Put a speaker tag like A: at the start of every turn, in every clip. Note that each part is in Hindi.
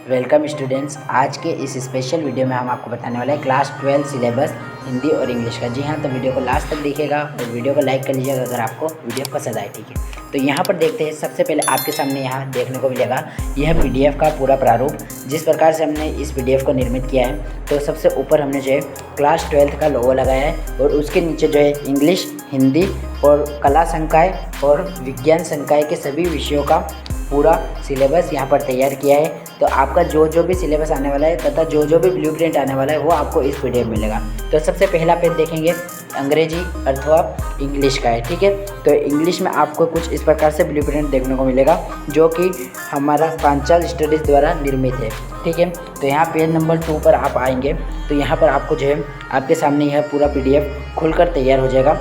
A: Welcome students. आज के इस स्पेशल वीडियो में हम आपको बताने वाले हैं क्लास 12 सिलेबस हिंदी और इंग्लिश का। जी हाँ, तो वीडियो को लास्ट तक देखिएगा और वीडियो को लाइक कर लीजिएगा अगर आपको वीडियो पसंद आए। ठीक है, तो यहाँ पर देखते हैं। सबसे पहले आपके सामने यहाँ देखने को मिलेगा यह PDF का पूरा प्रारूप, जिस प्रकार से हमने इस PDF को निर्मित किया है। तो सबसे ऊपर हमने जो है क्लास 12 का लोगो लगाया है और उसके नीचे जो है इंग्लिश, हिंदी और कला संकाय और विज्ञान संकाय के सभी विषयों का पूरा सिलेबस यहाँ पर तैयार किया है। तो आपका जो भी सिलेबस आने वाला है तथा जो भी ब्लूप्रिंट आने वाला है वो आपको इस PDF मिलेगा। तो सबसे पहला पेज देखेंगे अंग्रेजी अथवा इंग्लिश का है। ठीक है, तो इंग्लिश में आपको कुछ इस प्रकार से ब्लूप्रिंट देखने को मिलेगा जो कि हमारा पांचाल स्टडीज़ द्वारा निर्मित है। ठीक है, तो यहाँ पेज नंबर 2 पर आप आएंगे तो यहाँ पर आपको जो है आपके सामने यह पूरा PDF खुलकर तैयार हो जाएगा,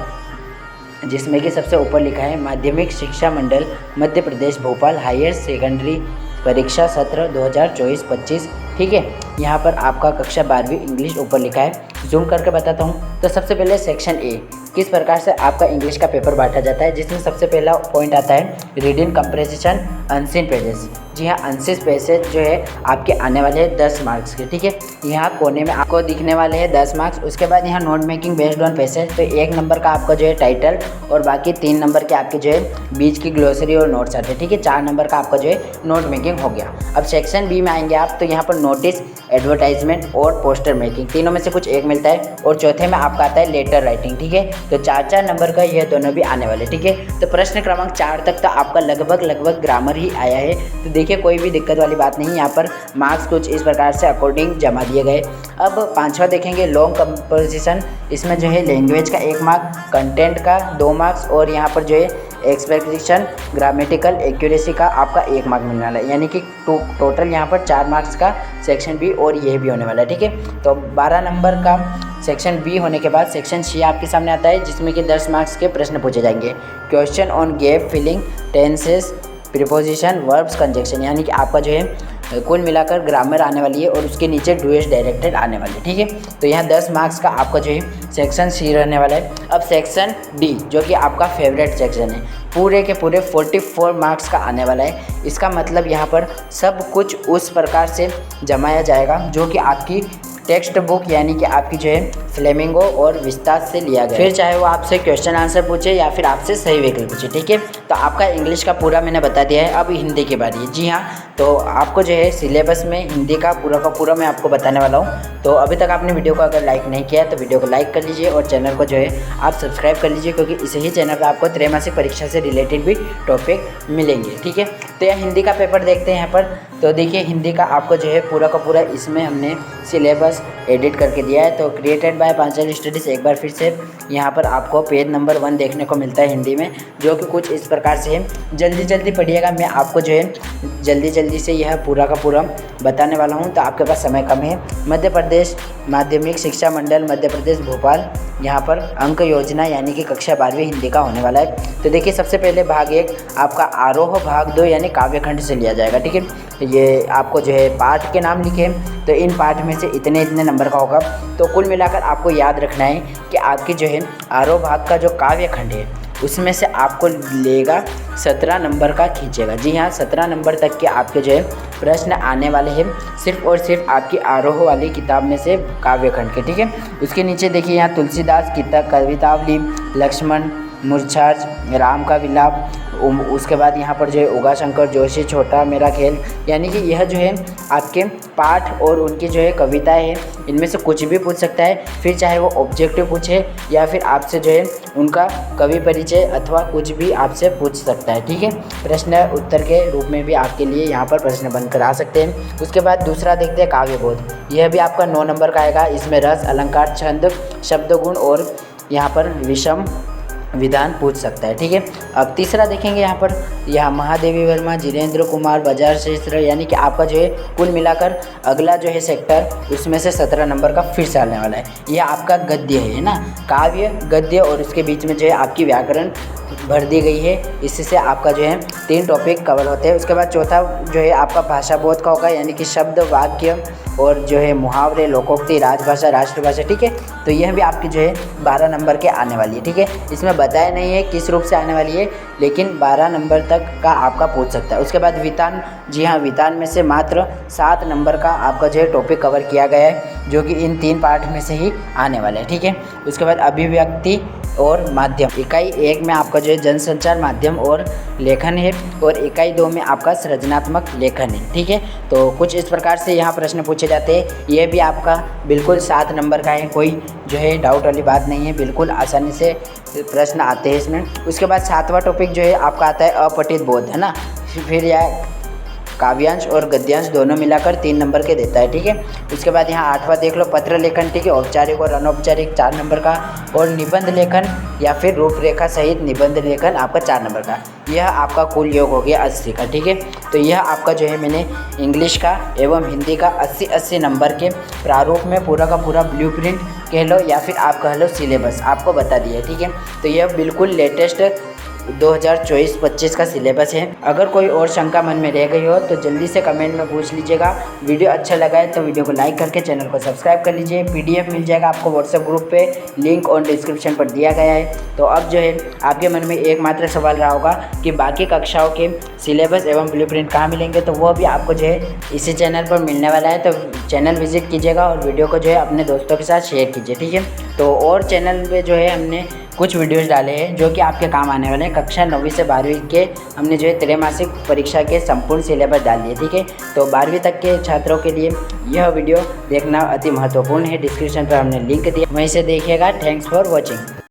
A: जिसमें कि सबसे ऊपर लिखा है माध्यमिक शिक्षा मंडल मध्य प्रदेश भोपाल हायर सेकेंडरी परीक्षा सत्र 2024-25। ठीक है, यहाँ पर आपका कक्षा 12वीं इंग्लिश ऊपर लिखा है। जूम करके बताता हूँ। तो सबसे पहले सेक्शन ए, किस प्रकार से आपका इंग्लिश का पेपर बांटा जाता है, जिसमें सबसे पहला पॉइंट आता है रीडिंग कंप्रेजिशन अनसीन पेजेस। जी हाँ, अनसीन पेजेस जो है आपके आने वाले हैं 10 मार्क्स के। ठीक है, यहाँ कोने में आपको दिखने वाले हैं 10 मार्क्स। उसके बाद यहाँ note making based on passage, तो 1 नंबर का आपका जो है टाइटल और बाकी 3 नंबर के आपके जो है बीच की ग्लोसरी और नोट्स आते हैं। ठीक है, 4 नंबर का आपका जो है नोट मेकिंग हो गया। अब सेक्शन बी में आएंगे आप तो यहाँ पर नोटिस, एडवर्टाइजमेंट और पोस्टर मेकिंग, तीनों में से कुछ एक मिलता है। और चौथे में आपका आता है लेटर राइटिंग। ठीक है, तो 4 नंबर का यह दोनों भी आने वाले। ठीक है, तो प्रश्न क्रमांक 4 तक तो आपका लगभग ग्रामर ही आया है। तो देखिए, कोई भी दिक्कत वाली बात नहीं। यहाँ पर मार्क्स कुछ इस प्रकार से अकॉर्डिंग जमा दिए गए। अब 5वां देखेंगे लॉन्ग कंपोजिशन। इसमें जो है लैंग्वेज का 1 मार्क, कंटेंट का 2 मार्क्स और यहाँ पर जो है एक्सप्रेशन ग्रामेटिकल एक्यूरेसी का आपका 1 मार्क मिलने वाला है, यानी कि टोटल यहाँ पर 4 मार्क्स का सेक्शन बी और ये भी होने वाला है। ठीक है, तो 12 नंबर का सेक्शन बी होने के बाद सेक्शन सी आपके सामने आता है, जिसमें कि 10 मार्क्स के प्रश्न पूछे जाएंगे। Question on gap filling, tenses, preposition, verbs, conjunction, यानी कि आपका जो है कुल मिलाकर ग्रामर आने वाली है और उसके नीचे डूएस डायरेक्टेड आने वाली है। ठीक है, तो यहाँ 10 मार्क्स का आपका जो है सेक्शन सी रहने वाला है। अब सेक्शन डी, जो कि आपका फेवरेट सेक्शन है, पूरे के पूरे 44 मार्क्स का आने वाला है। इसका मतलब यहाँ पर सब कुछ उस प्रकार से जमाया जाएगा जो कि आपकी टेक्स्ट बुक यानी कि आपकी जो है फ्लेमिंगो और विस्तार से लिया गया। फिर चाहे वो आपसे क्वेश्चन आंसर पूछे या फिर आपसे सही विकल्प पूछे। ठीक है, तो आपका इंग्लिश का पूरा मैंने बता दिया है। अब हिंदी की बारी है। जी हाँ, तो आपको जो है सिलेबस में हिंदी का पूरा मैं आपको बताने वाला हूँ। तो अभी तक आपने वीडियो को अगर लाइक नहीं किया तो वीडियो को लाइक कर लीजिए और चैनल को जो है आप सब्सक्राइब कर लीजिए, क्योंकि इसी ही चैनल पर आपको त्रैमासिक परीक्षा से रिलेटेड भी टॉपिक मिलेंगे। ठीक है, तो यह हिंदी का पेपर देखते हैं यहाँ पर। तो देखिए, हिंदी का आपको जो है पूरा का पूरा इसमें हमने सिलेबस एडिट करके दिया है। तो क्रिएटेड बाय पांचाल स्टडीज़, एक बार फिर से यहाँ पर आपको पेज नंबर 1 देखने को मिलता है हिंदी में, जो कि कुछ इस प्रकार से है। जल्दी पढ़िएगा, मैं आपको जो है जल्दी से यह पूरा का पूरा बताने वाला हूँ। तो आपके पास समय कम है। मध्य प्रदेश माध्यमिक शिक्षा मंडल मध्य प्रदेश भोपाल, यहाँ पर अंक योजना यानी कि कक्षा 12वीं हिंदी का होने वाला है। तो देखिए, सबसे पहले भाग 1 आपका आरोह, भाग 2 यानी काव्यखंड से लिया जाएगा। ठीक है, ये आपको जो है पाठ के नाम लिखे, तो इन पाठ में से इतने नंबर का होगा। तो कुल मिलाकर आपको याद रखना है कि आपकी जो है आरोह भाग का जो काव्यखंड है उसमें से आपको लेगा 17 नंबर का खींचेगा। जी हाँ, 17 नंबर तक के आपके जो है प्रश्न आने वाले हैं, सिर्फ और सिर्फ आपकी आरोह वाली किताब में से काव्यखंड के। ठीक है, उसके नीचे देखिए यहाँ तुलसीदास की कवितावली, लक्ष्मण, मूर्छाज, राम का विलाप, उसके बाद यहाँ पर जो है उगाशंकर जोशी छोटा मेरा खेल, यानी कि यह जो है आपके पाठ और उनकी जो है कविताएं हैं, इनमें से कुछ भी पूछ सकता है। फिर चाहे वो ऑब्जेक्टिव पूछे या फिर आपसे जो है उनका कवि परिचय अथवा कुछ भी आपसे पूछ सकता है। ठीक है, प्रश्न उत्तर के रूप में भी आपके लिए यहाँ पर प्रश्न बनकर आ सकते हैं। उसके बाद दूसरा देखते हैं काव्यबोध। यह भी आपका 9 नंबर का आएगा। इसमें रस, अलंकार, छंद, शब्दगुण और यहाँ पर विषम विधान पूछ सकता है। ठीक है, अब तीसरा देखेंगे यहाँ पर, यहाँ महादेवी वर्मा, जितेंद्र कुमार, बाजार क्षेत्र, यानी कि आपका जो है कुल मिलाकर अगला जो है सेक्टर उसमें से 17 नंबर का फिर से आने वाला है। यह आपका गद्य है ना, काव्य गद्य और उसके बीच में जो है आपकी व्याकरण भर दी गई है। इससे आपका जो है 3 टॉपिक कवर होते हैं। उसके बाद चौथा जो है आपका भाषा बोध का होगा, यानी कि शब्द, वाक्य और जो है मुहावरे, लोकोक्ति, राजभाषा, राष्ट्रभाषा, ठीक है। तो यह भी आपकी जो है 12 नंबर के आने वाली है, ठीक है। इसमें बताया नहीं है किस रूप से आने वाली है, लेकिन 12 नंबर तक का आपका पूछ सकता है। उसके बाद वितान, जी हाँ, वितान में से मात्र 7 नंबर का आपका जो है टॉपिक कवर किया गया है, जो कि इन 3 पार्ट में से ही आने वाला है, ठीक है। उसके बाद अभिव्यक्ति और माध्यम, इकाई 1 में आपका जो है जनसंचार माध्यम और लेखन है, और इकाई 2 में आपका सृजनात्मक लेखन है, ठीक है। तो कुछ इस प्रकार से यहाँ प्रश्न पूछे जाते हैं। ये भी आपका बिल्कुल 7 नंबर का है, कोई जो है डाउट वाली बात नहीं है, बिल्कुल आसानी से प्रश्न आते हैं इसमें। उसके बाद 7वां टॉपिक जो है आपका आता है अपठित बोध, है ना। फिर यह काव्यांश और गद्यांश दोनों मिलाकर 3 नंबर के देता है, ठीक है। उसके बाद यहाँ 8वां देख लो, पत्र लेखन, ठीक है, औपचारिक और अनौपचारिक 4 नंबर का, और निबंध लेखन या फिर रूपरेखा सहित निबंध लेखन आपका 4 नंबर का। यह आपका कुल योग हो गया 80 का, ठीक है। तो यह आपका जो है मैंने इंग्लिश का एवं हिंदी का 80-80 नंबर के प्रारूप में पूरा का पूरा ब्लूप्रिंट कह लो या फिर आप कह लो सिलेबस आपको बता दिया है, ठीक है। तो यह बिल्कुल लेटेस्ट 2024-25 का सिलेबस है। अगर कोई और शंका मन में रह गई हो तो जल्दी से कमेंट में पूछ लीजिएगा। वीडियो अच्छा लगा है तो वीडियो को लाइक करके चैनल को सब्सक्राइब कर लीजिए। पीडीएफ मिल जाएगा आपको व्हाट्सएप ग्रुप पे, लिंक और डिस्क्रिप्शन पर दिया गया है। तो अब जो है आपके मन में एकमात्र सवाल रहा होगा कि बाकी कक्षाओं के सिलेबस एवं ब्लूप्रिंट कहाँ मिलेंगे, तो वो भी आपको जो है इसी चैनल पर मिलने वाला है। तो चैनल विजिट कीजिएगा और वीडियो को जो है अपने दोस्तों के साथ शेयर कीजिए, ठीक है। तो और चैनल पे जो है हमने कुछ वीडियोस डाले हैं जो कि आपके काम आने वाले हैं। कक्षा 9वीं से 12वीं के हमने जो है त्रैमासिक परीक्षा के संपूर्ण सिलेबस डाल दिए, ठीक है। तो 12वीं तक के छात्रों के लिए यह वीडियो देखना अति महत्वपूर्ण है। डिस्क्रिप्शन पर हमने लिंक दिया, वहीं से देखिएगा। Thanks for watching.